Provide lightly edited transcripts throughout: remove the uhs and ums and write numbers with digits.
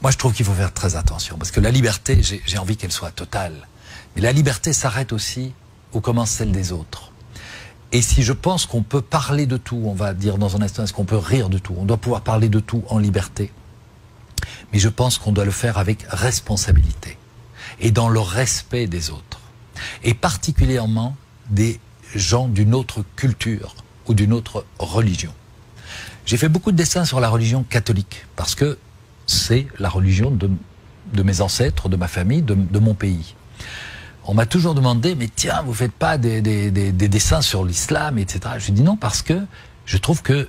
Moi, je trouve qu'il faut faire très attention, parce que la liberté, j'ai envie qu'elle soit totale. Mais la liberté s'arrête aussi où commence celle des autres. Et si je pense qu'on peut parler de tout, on va dire dans un instant, est-ce qu'on peut rire de tout? On doit pouvoir parler de tout en liberté. Mais je pense qu'on doit le faire avec responsabilité et dans le respect des autres. Et particulièrement des gens d'une autre culture ou d'une autre religion. J'ai fait beaucoup de dessins sur la religion catholique, parce que c'est la religion de mes ancêtres, de ma famille, de mon pays. On m'a toujours demandé, mais tiens, vous faites pas des dessins sur l'islam, etc. Je dis non, parce que je trouve que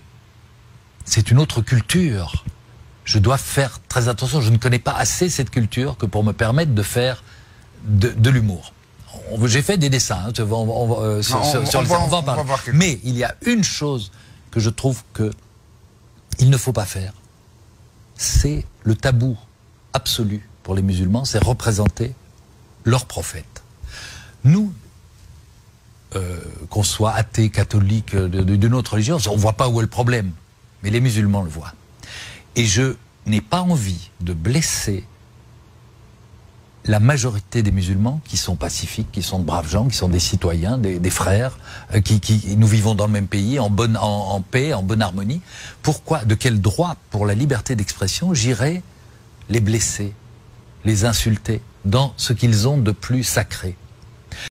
c'est une autre culture. Je dois faire très attention, je ne connais pas assez cette culture que pour me permettre de faire de l'humour. J'ai fait des dessins, hein, on va en parler. Mais il y a une chose que je trouve que il ne faut pas faire, c'est le tabou absolu pour les musulmans, c'est représenter leur prophète. Nous, qu'on soit athée, catholique, d'une autre religion, on ne voit pas où est le problème, mais les musulmans le voient. Et je n'ai pas envie de blesser la majorité des musulmans qui sont pacifiques, qui sont de braves gens, qui sont des citoyens, des frères, nous vivons dans le même pays, en paix, en bonne harmonie. Pourquoi, de quel droit, pour la liberté d'expression, j'irais les blesser, les insulter dans ce qu'ils ont de plus sacré?